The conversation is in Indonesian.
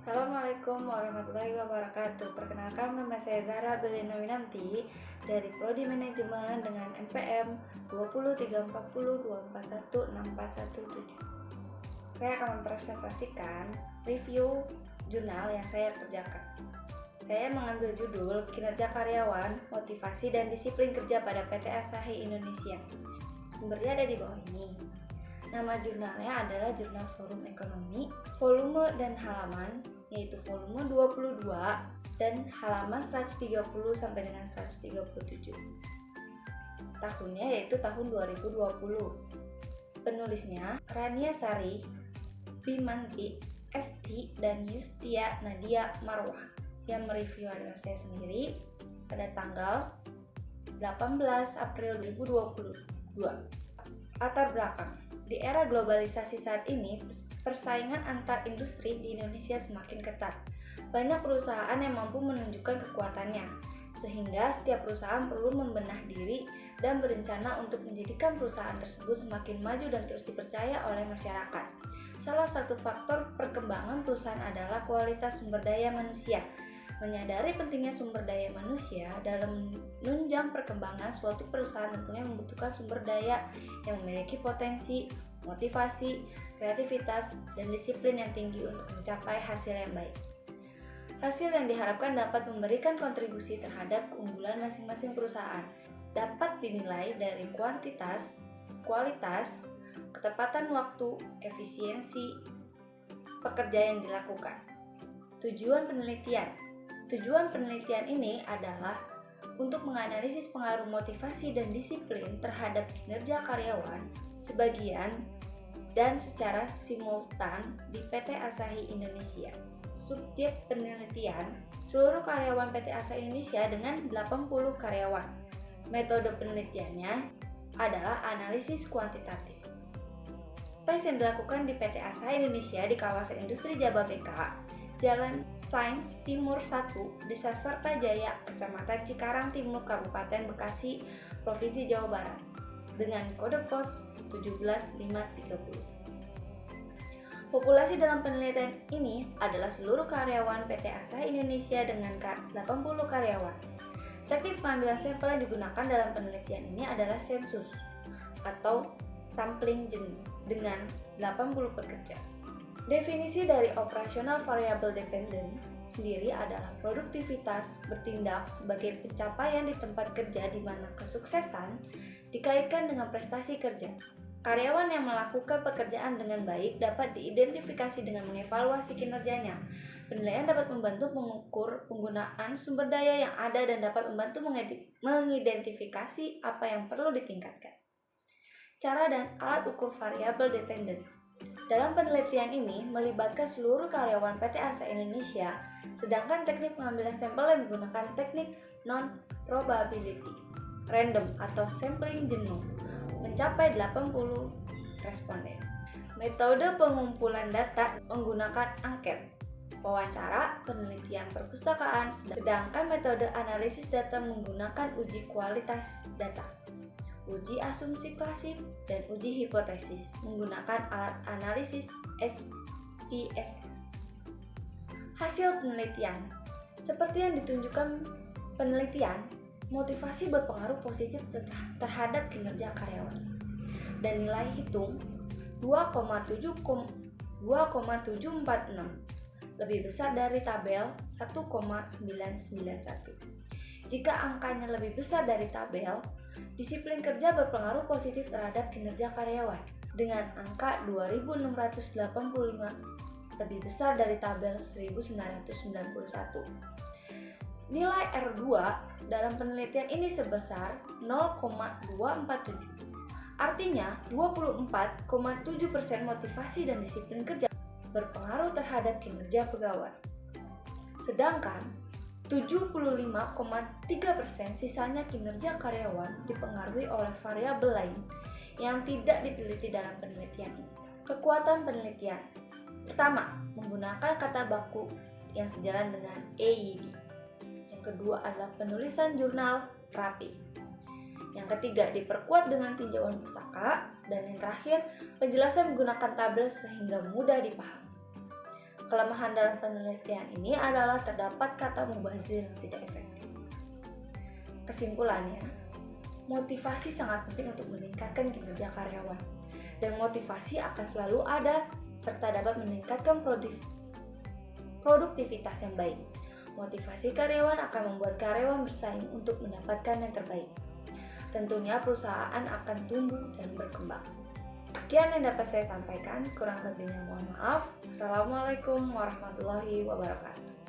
Assalamualaikum warahmatullahi wabarakatuh. Perkenalkan, nama saya Zahra Belina Winanti dari Prodi Manajemen dengan NPM 2034024164117. Saya akan mempresentasikan review jurnal yang saya kerjakan. Saya mengambil judul Kinerja Karyawan, Motivasi dan Disiplin Kerja pada PT Asahi Indonesia. Sumbernya ada di bawah ini. Nama jurnalnya adalah Jurnal Forum Ekonomi, volume dan halaman yaitu volume 22 dan halaman 130 sampai dengan 137. Tahunnya yaitu tahun 2020. Penulisnya Rania Sari, Bimanti, Esti, dan Yustia Nadia Marwah. Yang mereview adalah saya sendiri pada tanggal 18 April 2022. Latar belakang. Di era globalisasi saat ini, persaingan antar industri di Indonesia semakin ketat. Banyak perusahaan yang mampu menunjukkan kekuatannya, sehingga setiap perusahaan perlu membenah diri dan berencana untuk menjadikan perusahaan tersebut semakin maju dan terus dipercaya oleh masyarakat. Salah satu faktor perkembangan perusahaan adalah kualitas sumber daya manusia. Menyadari pentingnya sumber daya manusia dalam menunjang perkembangan suatu perusahaan tentunya membutuhkan sumber daya yang memiliki potensi, motivasi, kreativitas, dan disiplin yang tinggi untuk mencapai hasil yang baik. Hasil yang diharapkan dapat memberikan kontribusi terhadap keunggulan masing-masing perusahaan. Dapat dinilai dari kuantitas, kualitas, ketepatan waktu, efisiensi pekerja yang dilakukan. Tujuan penelitian. Tujuan penelitian ini adalah untuk menganalisis pengaruh motivasi dan disiplin terhadap kinerja karyawan sebagian dan secara simultan di PT Asahi Indonesia. Subjek penelitian, seluruh karyawan PT Asahi Indonesia dengan 80 karyawan. Metode penelitiannya adalah analisis kuantitatif. Tes yang dilakukan di PT Asahi Indonesia di kawasan industri Jababeka, Jalan Sains Timur 1, Desa Sertajaya, Kecamatan Cikarang Timur, Kabupaten Bekasi, Provinsi Jawa Barat, dengan kode pos 17530. Populasi dalam penelitian ini adalah seluruh karyawan PT Asahi Indonesia dengan 80 karyawan. Teknik pengambilan sampel yang digunakan dalam penelitian ini adalah sensus atau sampling jenis dengan 80 pekerja. Definisi dari operasional variable dependent sendiri adalah produktivitas bertindak sebagai pencapaian di tempat kerja di mana kesuksesan dikaitkan dengan prestasi kerja. Karyawan yang melakukan pekerjaan dengan baik dapat diidentifikasi dengan mengevaluasi kinerjanya. Penilaian dapat membantu mengukur penggunaan sumber daya yang ada dan dapat membantu mengidentifikasi apa yang perlu ditingkatkan. Cara dan alat ukur variabel dependent. Dalam penelitian ini melibatkan seluruh karyawan PT Asahi Indonesia, sedangkan teknik pengambilan sampel yang menggunakan teknik non-probability, random atau sampling jenuh, mencapai 80 responden. Metode pengumpulan data menggunakan angket, wawancara, penelitian perpustakaan, sedangkan metode analisis data menggunakan uji kualitas data, uji asumsi klasik, dan uji hipotesis menggunakan alat analisis SPSS. Hasil penelitian. Seperti yang ditunjukkan penelitian, motivasi berpengaruh positif terhadap kinerja karyawan. Dan nilai hitung 2,746 lebih besar dari tabel 1,991. Jika angkanya lebih besar dari tabel, disiplin kerja berpengaruh positif terhadap kinerja karyawan dengan angka 2.685 lebih besar dari tabel 1991. Nilai R2 dalam penelitian ini sebesar 0,247. Artinya 24,7% motivasi dan disiplin kerja berpengaruh terhadap kinerja pegawai. Sedangkan 75,3% sisanya kinerja karyawan dipengaruhi oleh variabel lain yang tidak diteliti dalam penelitian ini. Kekuatan penelitian. Pertama, menggunakan kata baku yang sejalan dengan EYD. Yang kedua adalah penulisan jurnal rapi. Yang ketiga, diperkuat dengan tinjauan pustaka. Dan yang terakhir, penjelasan menggunakan tabel sehingga mudah dipahami. Kelemahan dalam penelitian ini adalah terdapat kata mubazir yang tidak efektif. Kesimpulannya, motivasi sangat penting untuk meningkatkan kinerja karyawan, dan motivasi akan selalu ada serta dapat meningkatkan produktivitas yang baik. Motivasi karyawan akan membuat karyawan bersaing untuk mendapatkan yang terbaik. Tentunya perusahaan akan tumbuh dan berkembang. Sekian yang dapat saya sampaikan, kurang lebihnya mohon maaf. Assalamualaikum warahmatullahi wabarakatuh.